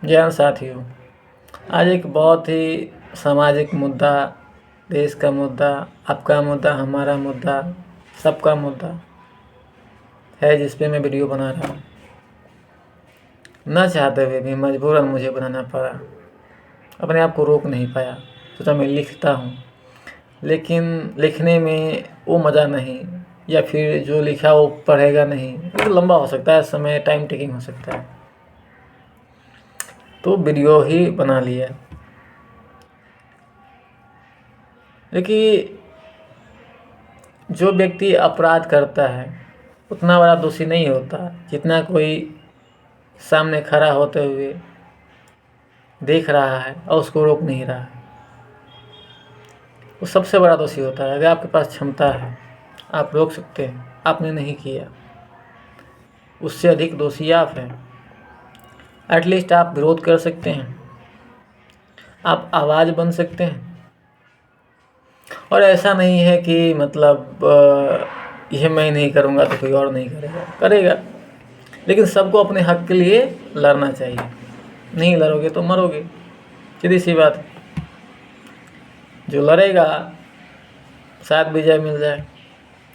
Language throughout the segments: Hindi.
ज्ञान साथियों, आज एक बहुत ही सामाजिक मुद्दा, देश का मुद्दा, आपका मुद्दा, हमारा मुद्दा, सबका मुद्दा है जिस पे मैं वीडियो बना रहा हूँ। न चाहते हुए भी मजबूरन मुझे बनाना पड़ा, अपने आप को रोक नहीं पाया। सोचा मैं लिखता हूँ, लेकिन लिखने में वो मज़ा नहीं, या फिर जो लिखा वो पढ़ेगा नहीं, तो लंबा हो सकता है, समय टाइम टेकिंग हो सकता है, तो वीडियो ही बना लिया। देखिए, जो व्यक्ति अपराध करता है उतना बड़ा दोषी नहीं होता जितना कोई सामने खड़ा होते हुए देख रहा है और उसको रोक नहीं रहा है, वो सबसे बड़ा दोषी होता है। अगर आपके पास क्षमता है, आप रोक सकते हैं, आपने नहीं किया, उससे अधिक दोषी आप हैं। एटलीस्ट आप विरोध कर सकते हैं, आप आवाज़ बन सकते हैं। और ऐसा नहीं है कि मतलब यह मैं नहीं करूँगा तो कोई और नहीं करेगा, लेकिन सबको अपने हक के लिए लड़ना चाहिए। नहीं लड़ोगे तो मरोगे, सीधी सी बात है। जो लड़ेगा शायद विजय मिल जाए।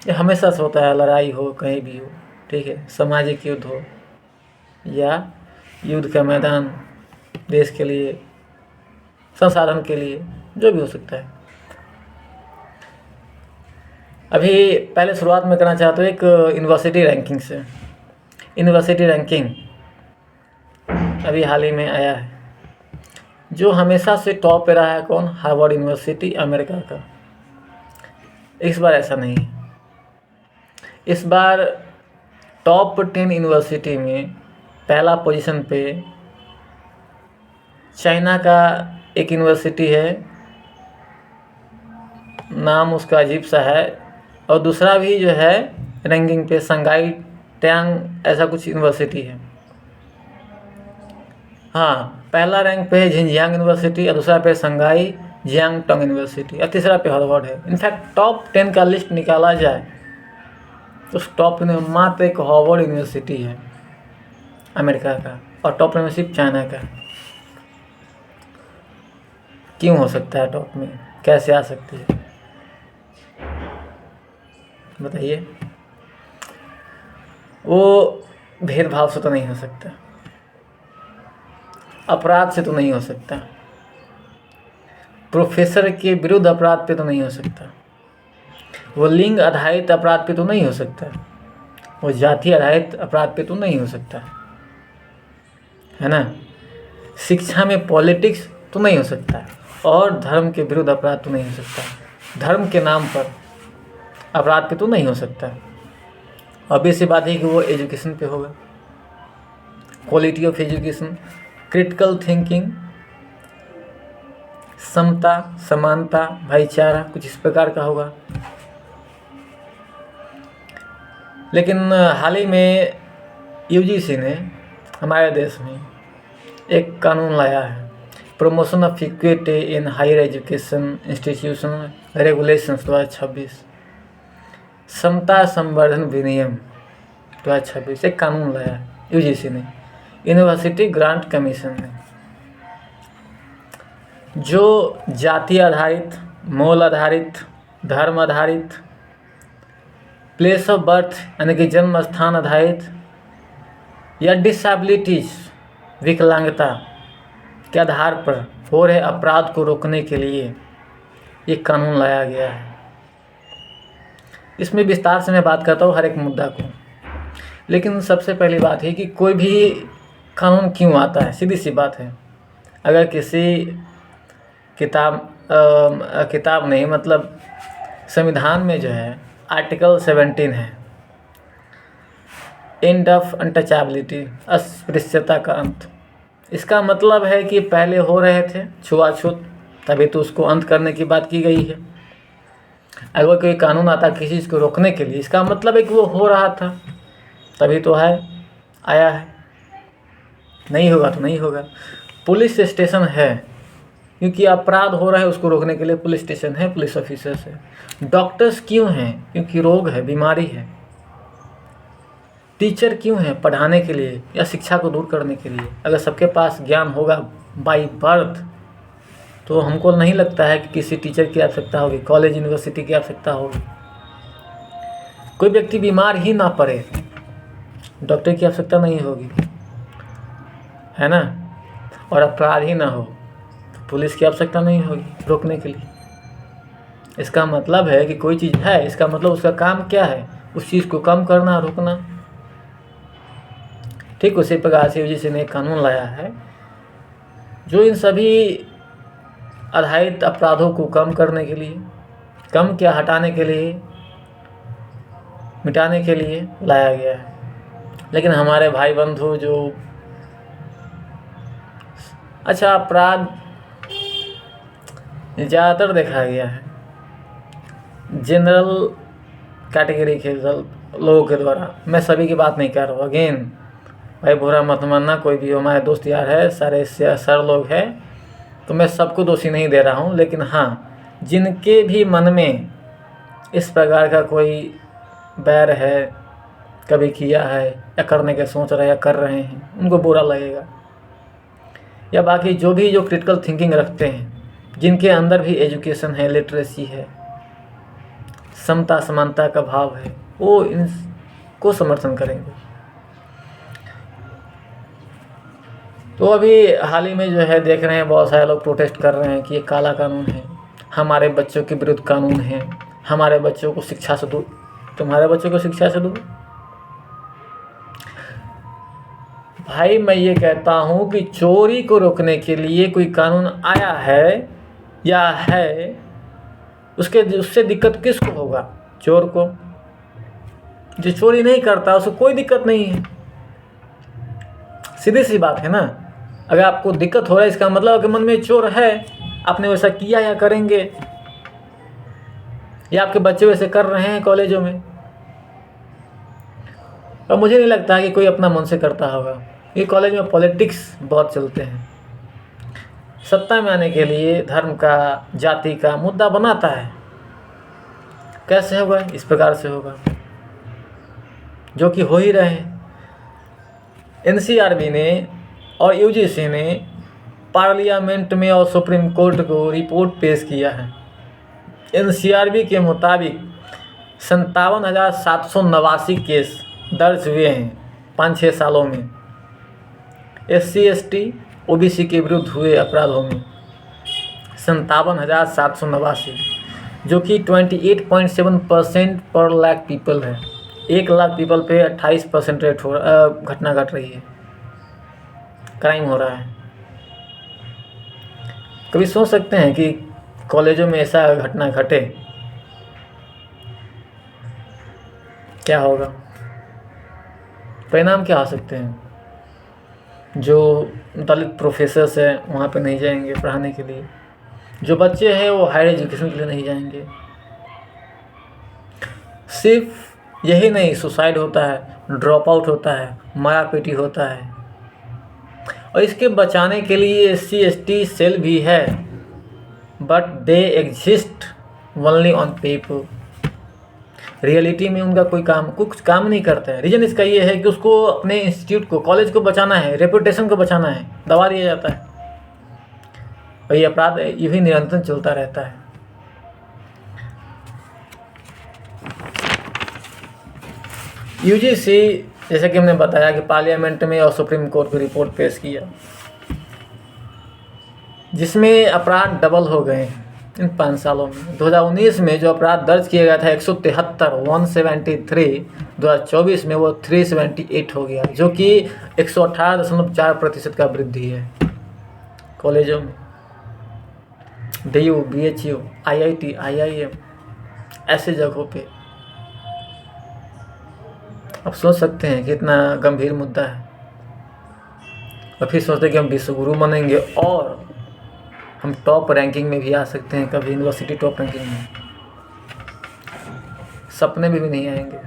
ये हमेशा से होता है, लड़ाई हो कहीं भी हो, ठीक है, सामाजिक युद्ध हो या युद्ध का मैदान देश के लिए, संसाधन के लिए, जो भी हो सकता है। अभी पहले शुरुआत में करना चाहता हूँ एक यूनिवर्सिटी रैंकिंग से। यूनिवर्सिटी रैंकिंग अभी हाल ही में आया है। जो हमेशा से टॉप पे रहा है कौन? हार्वर्ड यूनिवर्सिटी, अमेरिका का। इस बार ऐसा नहीं है। इस बार टॉप 10 यूनिवर्सिटी में पहला पोजीशन पे चाइना का एक यूनिवर्सिटी है, नाम उसका अजीब सा है, और दूसरा भी जो है रैंकिंग पे संगाई टैंग ऐसा कुछ यूनिवर्सिटी है। हाँ, पहला रैंक पे है झिंजियांग यूनिवर्सिटी, और दूसरा पे संगाई जियांग टोंग यूनिवर्सिटी, और तीसरा पे हार्वर्ड है। इनफैक्ट टॉप 10 का लिस्ट निकाला जाए तो उस टॉप में मात्र एक हार्वर्ड यूनिवर्सिटी है अमेरिका का, और टॉप में सिर्फ चाइना का। क्यों हो सकता है टॉप में? कैसे आ सकती है बताइए? वो भेदभाव से तो नहीं हो सकता, अपराध से तो नहीं हो सकता, प्रोफेसर के विरुद्ध अपराध पे तो नहीं हो सकता, वो लिंग आधारित अपराध पे तो नहीं हो सकता, वो जाति आधारित अपराध पे तो नहीं हो सकता, है ना। शिक्षा में पॉलिटिक्स तो नहीं हो सकता, और धर्म के विरुद्ध अपराध तो नहीं हो सकता, धर्म के नाम पर अपराध पे तो नहीं हो सकता। ऑब्वियस सी बात है कि वो एजुकेशन पे होगा, quality of education, critical thinking, समता, समानता, भाईचारा, कुछ इस प्रकार का होगा। लेकिन हाल ही में यूजीसी ने हमारे देश में एक कानून लाया है, promotion of equity in higher education institution regulations 2026, समता संवर्धन विनियम 2026, एक कानून लाया है यूजीसी ने, यूनिवर्सिटी ग्रांट कमीशन ने। जो जाति आधारित, मोल आधारित, धर्म आधारित, प्लेस ऑफ बर्थ यानी कि जन्म स्थान आधारित, या डिसेबिलिटीज, विकलांगता के आधार पर हो रहे अपराध को रोकने के लिए ये कानून लाया गया है। इसमें विस्तार से मैं बात करता हूँ हर एक मुद्दा को, लेकिन सबसे पहली बात है कि कोई भी कानून क्यों आता है। सीधी सी बात है, अगर किसी किताब नहीं, मतलब संविधान में जो है आर्टिकल 17 है, एंड ऑफ अनटचेबिलिटी, अस्पृश्यता का अंत। इसका मतलब है कि पहले हो रहे थे छुआछूत, तभी तो उसको अंत करने की बात की गई है। अगर कोई कानून आता किसी चीज़ को रोकने के लिए, इसका मतलब है कि वो हो रहा था, तभी तो है, आया है। नहीं होगा तो नहीं होगा। पुलिस स्टेशन है क्योंकि अपराध हो रहा है, उसको रोकने के लिए पुलिस स्टेशन है, पुलिस ऑफिसर्स है। डॉक्टर्स क्यों हैं? क्योंकि रोग है, बीमारी है। टीचर क्यों है? पढ़ाने के लिए या शिक्षा को दूर करने के लिए। अगर सबके पास ज्ञान होगा बाई बर्थ तो हमको नहीं लगता है कि किसी टीचर की आवश्यकता होगी, कॉलेज यूनिवर्सिटी की आवश्यकता होगी। कोई व्यक्ति बीमार ही ना पड़े, डॉक्टर की आवश्यकता नहीं होगी, है ना। और अपराध ही ना हो तो पुलिस की आवश्यकता नहीं होगी रोकने के लिए। इसका मतलब है कि कोई चीज़ है, इसका मतलब उसका काम क्या है? उस चीज़ को कम करना, रोकना। ठीक उसी प्रकार से यूजीसी ने एक कानून लाया है जो इन सभी आधारित अपराधों को कम करने के लिए, कम क्या हटाने के लिए, मिटाने के लिए लाया गया है। लेकिन हमारे भाई बंधु जो अच्छा अपराध ज़्यादातर देखा गया है जनरल कैटेगरी के लोगों के द्वारा। मैं सभी की बात नहीं कर रहा हूँ। अगेन भाई बुरा मत मानना, कोई भी हमारे दोस्त यार है, सारे सर लोग हैं, तो मैं सबको दोषी नहीं दे रहा हूँ। लेकिन हाँ, जिनके भी मन में इस प्रकार का कोई बैर है, कभी किया है या करने के सोच रहे या कर रहे हैं, उनको बुरा लगेगा। या बाकी जो क्रिटिकल थिंकिंग रखते हैं, जिनके अंदर भी एजुकेशन है, लिटरेसी है, समता समानता का भाव है, वो इनको समर्थन करेंगे। तो अभी हाल ही में जो है देख रहे हैं बहुत सारे लोग प्रोटेस्ट कर रहे हैं कि ये काला कानून है, हमारे बच्चों के विरुद्ध कानून है, हमारे बच्चों को शिक्षा से दूर। तुम्हारे बच्चों को शिक्षा से दूर? भाई मैं ये कहता हूँ कि चोरी को रोकने के लिए कोई कानून आया है या है, उससे दिक्कत किसको होगा? चोर को। जो चोरी नहीं करता उसको कोई दिक्कत नहीं है। सीधी सी बात है ना। अगर आपको दिक्कत हो रहा है इसका मतलब आपके मन में चोर है, आपने वैसा किया या करेंगे, या आपके बच्चे वैसे कर रहे हैं कॉलेजों में। और मुझे नहीं लगता कि कोई अपना मन से करता होगा। ये कॉलेज में पॉलिटिक्स बहुत चलते हैं, सत्ता में आने के लिए धर्म का, जाति का मुद्दा बनाता है। कैसे होगा? इस प्रकार से होगा जो कि हो ही रहे हैं। एनसीआरबी ने और यूजीसी ने पार्लियामेंट में और सुप्रीम कोर्ट को रिपोर्ट पेश किया है। एनसीआरबी के मुताबिक 57,789 केस दर्ज हुए हैं 5-6 सालों में SC ST OBC के विरुद्ध हुए अपराधों में। 57,789, जो कि 28.7% पर लाख पीपल है। 1 लाख पीपल पे 28% रेट घटना घट रही है, क्राइम हो रहा है। कभी सोच सकते हैं कि कॉलेजों में ऐसा घटना घटे, क्या होगा? परिणाम क्या हो सकते हैं? जो दलित प्रोफेसर्स हैं वहाँ पे नहीं जाएंगे पढ़ाने के लिए, जो बच्चे हैं वो हायर एजुकेशन के लिए नहीं जाएंगे। सिर्फ यही नहीं, सुसाइड होता है, ड्रॉप आउट होता है, मारा पीटी होता है। और इसके बचाने के लिए SC ST सेल भी है, but they exist only on paper. Reality में उनका कुछ काम नहीं करता है। रीज़न इसका ये है कि उसको अपने इंस्टीट्यूट को, कॉलेज को बचाना है, रेपुटेशन को बचाना है, दबा दिया जाता है। और ये अपराध ये भी निरंतर चलता रहता है। यूजीसी, जैसे कि हमने बताया कि पार्लियामेंट में और सुप्रीम कोर्ट को रिपोर्ट पेश किया, जिसमें अपराध डबल हो गए हैं इन 5 सालों में। 2019 में जो अपराध दर्ज किया गया था 173, 2024 में वो 378 हो गया, जो कि 118.4% का वृद्धि है। कॉलेजों में, DU, BHU, IIT, IIM ऐसे जगहों पे आप सोच सकते हैं कि इतना गंभीर मुद्दा है। और फिर सोचते हैं कि हम विश्वगुरु बनेंगे और हम टॉप रैंकिंग में भी आ सकते हैं, कभी यूनिवर्सिटी टॉप रैंकिंग में। सपने में भी नहीं आएंगे,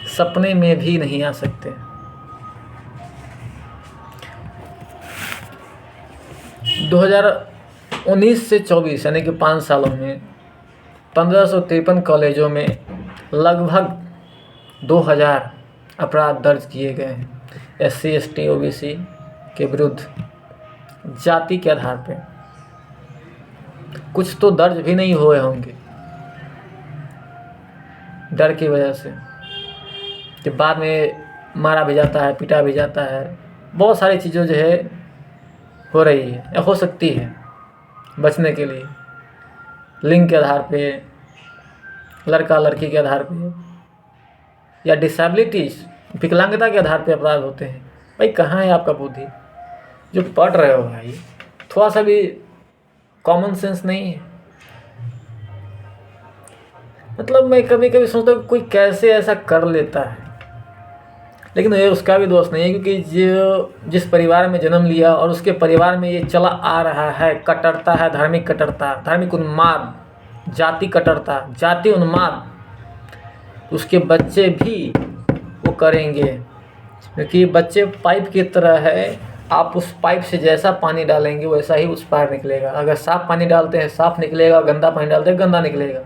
सपने में भी नहीं आ सकते। 2019 से 24 यानी कि 5 सालों में 1553 कॉलेजों में लगभग 2000 अपराध दर्ज किए गए हैं SC ST OBC के विरुद्ध जाति के आधार पे। कुछ तो दर्ज भी नहीं हुए होंगे डर की वजह से, कि बाद में मारा भी जाता है, पीटा भी जाता है, बहुत सारी चीज़ें जो है हो रही है या हो सकती है। बचने के लिए लिंग के आधार पे, लड़का लड़की के आधार पे, या डिसेबिलिटीज विकलांगता के आधार पे अपराध होते हैं। भाई कहाँ है आपका बुद्धि? जो पढ़ रहे हो भाई, थोड़ा सा भी कॉमन सेंस नहीं है। मतलब मैं कभी कभी सोचता हूँ कोई कैसे ऐसा कर लेता है, लेकिन ये उसका भी दोष नहीं है, क्योंकि जो जिस परिवार में जन्म लिया और उसके परिवार में ये चला आ रहा है, कट्टरता है, धार्मिक कट्टरता, धार्मिक उन्माद, जाति कट्टरता, जाति उन्माद, उसके बच्चे भी वो करेंगे। क्योंकि बच्चे पाइप की तरह है, आप उस पाइप से जैसा पानी डालेंगे वैसा ही उस पार निकलेगा। अगर साफ पानी डालते हैं साफ निकलेगा, गंदा पानी डालते हैं गंदा निकलेगा।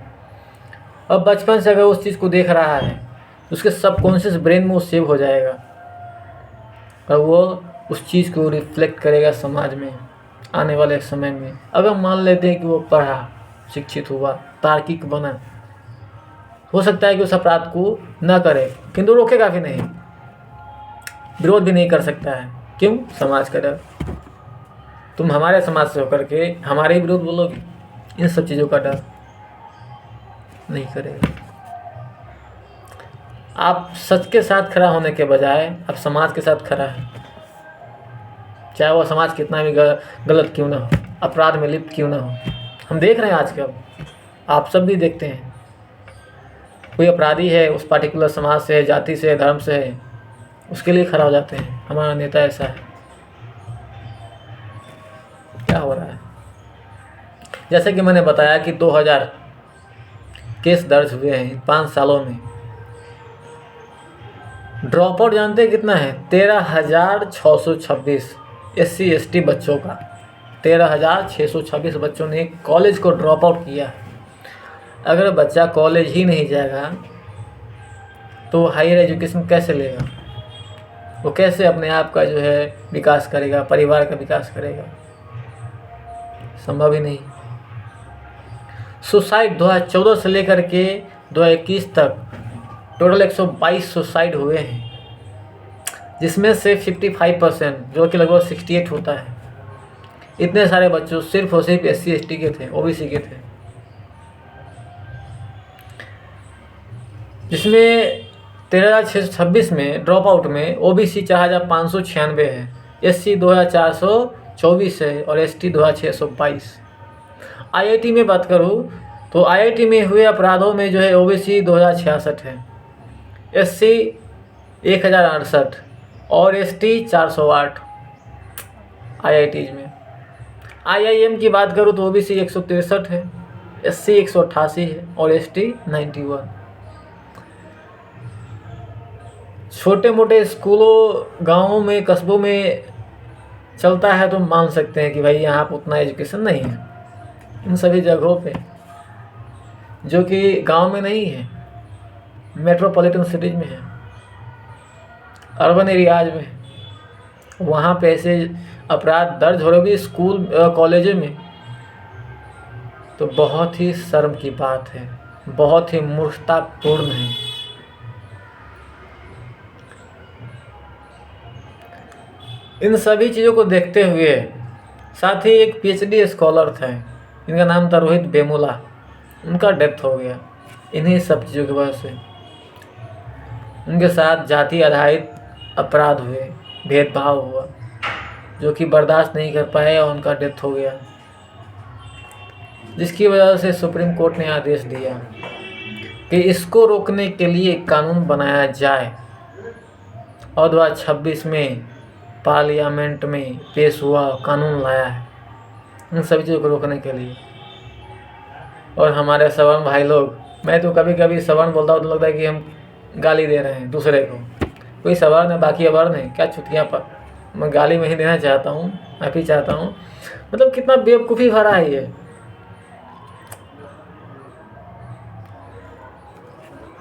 अब बचपन से अगर उस चीज़ को देख रहा है तो उसके सबकॉन्शियस ब्रेन में वो सेव हो जाएगा और वो उस चीज़ को रिफ्लेक्ट करेगा समाज में आने वाले समय में। अगर मान लेते हैं कि वो पढ़ा, शिक्षित हुआ, तार्किक बना, हो सकता है कि उस अपराध को न करे, किंतु रोकेगा भी नहीं, विरोध भी नहीं कर सकता है। क्यों? समाज का डर। तुम हमारे समाज से होकर के हमारे ही विरोध बोलोगे, इन सब चीज़ों का डर नहीं करेगा। आप सच के साथ खड़ा होने के बजाय आप समाज के साथ खड़ा है, चाहे वो समाज कितना भी गलत क्यों ना हो, अपराध में लिप्त क्यों ना हो। हम देख रहे हैं आजकल, आप सब भी देखते हैं, कोई अपराधी है उस पार्टिकुलर समाज से है, जाति से है, धर्म से है, उसके लिए खड़ा हो जाते हैं, हमारा नेता ऐसा है। क्या हो रहा है? जैसे कि मैंने बताया कि 2000 केस दर्ज हुए हैं 5 सालों में। ड्रॉप आउट जानते हैं कितना है? 13,626 SC ST बच्चों का। 13,626 बच्चों ने कॉलेज को ड्रॉप आउट किया है। अगर बच्चा कॉलेज ही नहीं जाएगा तो हायर एजुकेशन कैसे लेगा? वो कैसे अपने आप का जो है विकास करेगा, परिवार का विकास करेगा? संभव ही नहीं। सुसाइड 2014 से लेकर के 2021 तक टोटल 122 सुसाइड हुए हैं, जिसमें से 55% जो कि लगभग 68 होता है, इतने सारे बच्चों सिर्फ और सिर्फ SC ST के थे, OBC के थे। जिसमें 13,626 में ड्रॉप आउट में OBC 4,596 है, SC 2,424 है और ST 2,622। IIT में बात करूँ तो IIT में हुए अपराधों में जो है OBC 2,066 है, SC 1,068 और ST 408 IITs में। IIM की बात करूँ तो OBC 163 है, SC 188 है और ST 91। छोटे मोटे स्कूलों, गाँवों में, कस्बों में चलता है तो मान सकते हैं कि भाई यहाँ पर उतना एजुकेशन नहीं है। इन सभी जगहों पे जो कि गांव में नहीं है, मेट्रोपॉलिटन सिटीज में है, अर्बन एरियाज में, वहाँ पे ऐसे अपराध दर्ज हो रहे भी स्कूल कॉलेजों में, तो बहुत ही शर्म की बात है, बहुत ही मूर्खतापूर्ण है। इन सभी चीज़ों को देखते हुए साथ ही एक PhD स्कॉलर थे, इनका नाम था रोहित वेमुला, उनका डेथ हो गया इन्हीं सब चीज़ों की वजह से। उनके साथ जाति आधारित अपराध हुए, भेदभाव हुआ, जो कि बर्दाश्त नहीं कर पाए और उनका डेथ हो गया, जिसकी वजह से सुप्रीम कोर्ट ने आदेश दिया कि इसको रोकने के लिए कानून बनाया जाए और 2026 में पार्लियामेंट में पेश हुआ, कानून लाया है इन सभी चीज़ों को रोकने के लिए। और हमारे सवर्ण भाई लोग, मैं तो कभी कभी सवर्ण बोलता हूँ तो लगता है कि हम गाली दे रहे हैं दूसरे को। कोई सवर्ण है बाकी अवर्ण है क्या? छुट्टियाँ पर मैं गाली में ही देना चाहता हूँ, माफ़ी चाहता हूँ। मतलब कितना बेवकूफ़ी भरा है ये,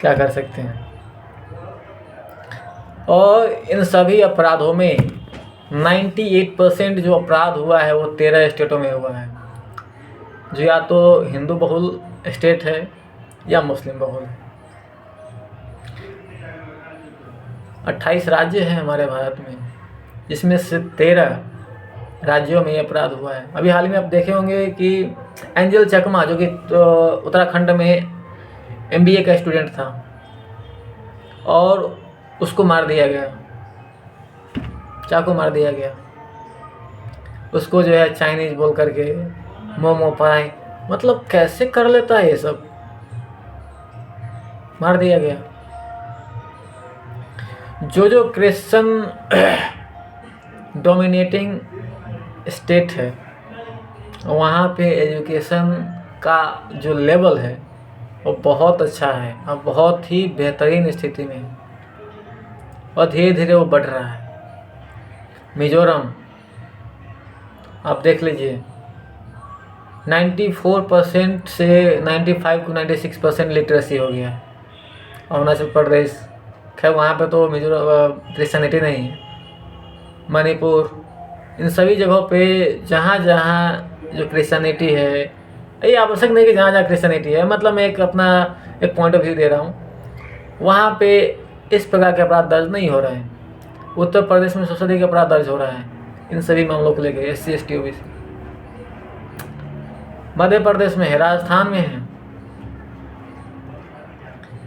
क्या कर सकते हैं। और इन सभी अपराधों में 98% जो अपराध हुआ है वो 13 स्टेटों में हुआ है, जो या तो हिंदू बहुल स्टेट है या मुस्लिम बहुल है। 28 राज्य हैं हमारे भारत में, जिसमें से 13 राज्यों में ये अपराध हुआ है। अभी हाल ही में आप देखे होंगे कि एंजल चकमा, जो कि उत्तराखंड में MBA का स्टूडेंट था, और उसको मार दिया गया, चाकू मार दिया गया। उसको जो है चाइनीज बोल करके मोमो पाए, मतलब कैसे कर लेता है ये सब, मार दिया गया। जो क्रिश्चियन डोमिनेटिंग स्टेट है, वहाँ पे एजुकेशन का जो लेवल है वो बहुत अच्छा है और बहुत ही बेहतरीन स्थिति में है, और धीरे धीरे वो बढ़ रहा है। मिजोरम आप देख लीजिए, 94% से 95 to 96% लिटरेसी हो गया है। अरुणाचल प्रदेश, खैर वहाँ पे तो मिजोरम क्रिश्चियनिटी नहीं है। मणिपुर, इन सभी जगहों पे जहाँ जहाँ जो क्रिश्चियनिटी है, ये आवश्यक नहीं कि जहाँ जहाँ क्रिश्चियनिटी है, मतलब मैं एक अपना एक पॉइंट ऑफ व्यू दे रहा हूँ, वहाँ पे इस प्रकार के अपराध दर्ज नहीं हो रहे हैं। उत्तर प्रदेश में सबसे अधिक अपराध दर्ज हो रहा है इन सभी मामलों को लेकर, SC ST OBC। Madhya Pradesh में है, राजस्थान में है।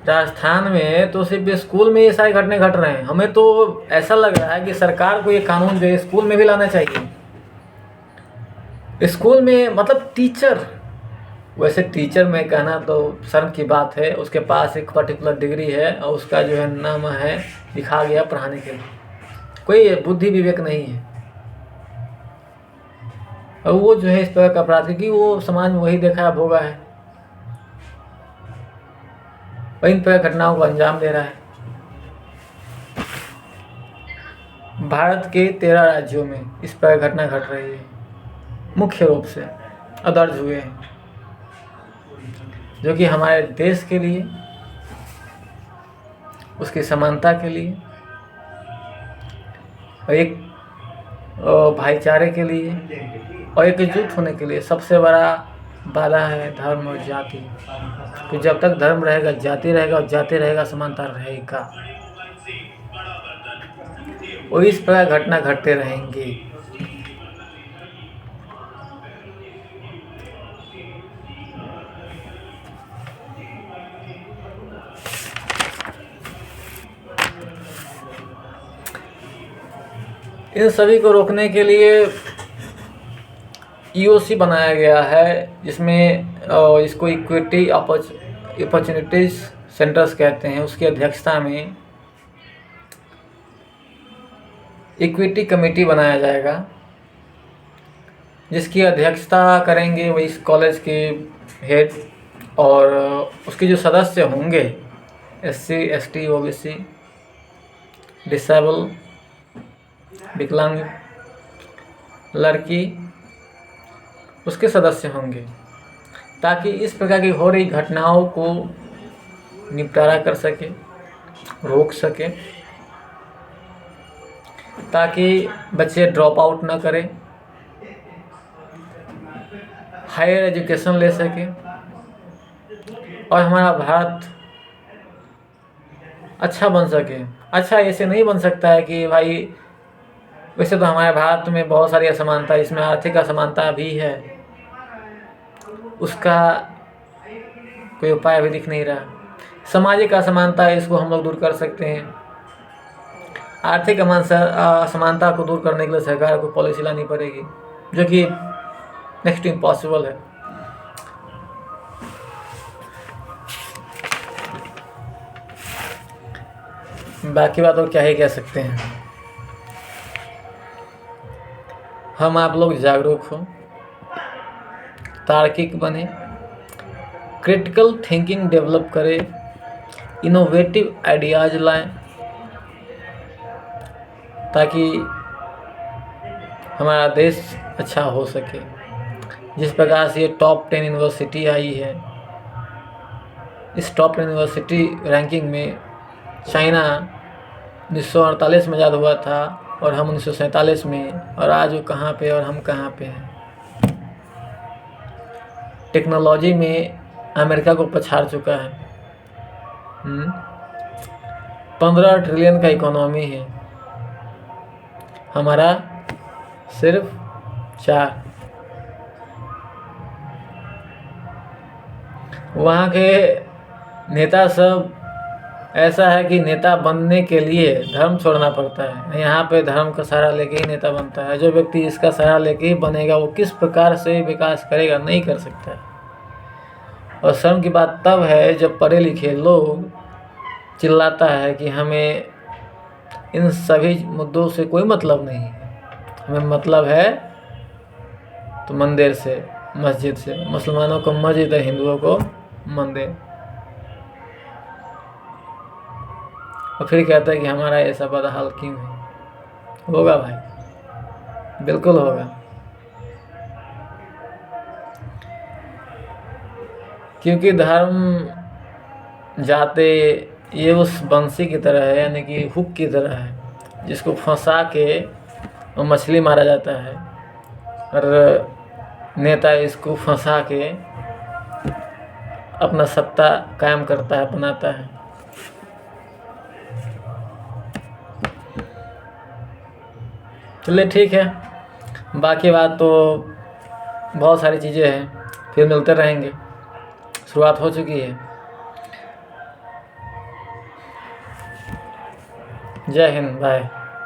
राजस्थान में तो सिर्फ स्कूल में ये सारी घटनाएं घट रहे हैं। हमें तो ऐसा लग रहा है कि सरकार को ये कानून जो है स्कूल में भी लाना चाहिए। स्कूल में मतलब टीचर, वैसे टीचर में कहना तो शर्म की बात है, उसके पास एक पर्टिकुलर डिग्री है और उसका जो है नाम है लिखा गया पढ़ाने के लिए, कोई बुद्धि विवेक नहीं है। और वो जो है इस प्रकार का अपराध, क्योंकि वो समाज में वही देखा है, भोगा है, और इन प्रकार घटनाओं को अंजाम दे रहा है। भारत के 13 राज्यों में इस प्रकार घटना घट रही है, मुख्य रूप से दर्ज हुए हैं, जो कि हमारे देश के लिए, उसकी समानता के लिए और एक भाईचारे के लिए और एकजुट होने के लिए सबसे बड़ा बाधा है धर्म और जाति। तो जब तक धर्म रहेगा, जाति रहेगा, और जाति रहेगा, समानता रहेगा, और इस प्रकार घटना घटते रहेंगे। इन सभी को रोकने के लिए EOC बनाया गया है, जिसमें इसको इक्विटी अपॉर्चुनिटीज सेंटर्स कहते हैं। उसकी अध्यक्षता में इक्विटी कमेटी बनाया जाएगा, जिसकी अध्यक्षता करेंगे वही इस कॉलेज के हेड, और उसके जो सदस्य होंगे SC ST OBC, डिसेबल, विकलांग, लड़की, उसके सदस्य होंगे, ताकि इस प्रकार की हो रही घटनाओं को निपटारा कर सके, रोक सके, ताकि बच्चे ड्रॉप आउट ना करें, हायर एजुकेशन ले सके, और हमारा भारत अच्छा बन सके। अच्छा ऐसे नहीं बन सकता है कि भाई, वैसे तो हमारे भारत में बहुत सारी असमानता, इसमें आर्थिक असमानता भी है, उसका कोई उपाय अभी दिख नहीं रहा। सामाजिक असमानता है, इसको हम लोग दूर कर सकते हैं। आर्थिक असमानता को दूर करने के लिए सरकार को पॉलिसी लानी पड़ेगी, जो कि नेक्स्ट टू इम्पॉसिबल है। बाकी बात और क्या ही कह सकते हैं। हम आप लोग जागरूक हो, तार्किक बने, क्रिटिकल थिंकिंग डेवलप करें, इनोवेटिव आइडियाज़ लाएं, ताकि हमारा देश अच्छा हो सके। जिस प्रकार से ये टॉप 10 यूनिवर्सिटी आई है, इस टॉप 10 यूनिवर्सिटी रैंकिंग में चाइना 1948 में आज़ाद हुआ था और हम 1947 में, और आज वो कहाँ पे और हम कहाँ पे हैं। टेक्नोलॉजी में अमेरिका को पछाड़ चुका है। 15 ट्रिलियन का इकोनॉमी है, हमारा सिर्फ 4। वहाँ के नेता सब ऐसा है कि नेता बनने के लिए धर्म छोड़ना पड़ता है। यहाँ पे धर्म का सहारा लेके ही नेता बनता है। जो व्यक्ति इसका सहारा लेके ही बनेगा वो किस प्रकार से विकास करेगा, नहीं कर सकता है। और शर्म की बात तब है जब पढ़े लिखे लोग चिल्लाता है कि हमें इन सभी मुद्दों से कोई मतलब नहीं है, हमें मतलब है तो मंदिर से, मस्जिद से। मुसलमानों को मस्जिद है, हिंदुओं को मंदिर। और फिर कहता है कि हमारा ऐसा बड़ा हाल क्यों है। होगा भाई, बिल्कुल होगा, क्योंकि धर्म जाते ये उस बंसी की तरह है, यानी कि हुक की तरह है, जिसको फंसा के वो मछली मारा जाता है, और नेता इसको फंसा के अपना सत्ता कायम करता है, बनाता है। चलिए ठीक है, बाकी बात तो बहुत सारी चीज़ें हैं, फिर मिलते रहेंगे। शुरुआत हो चुकी है। जय हिंद, बाय।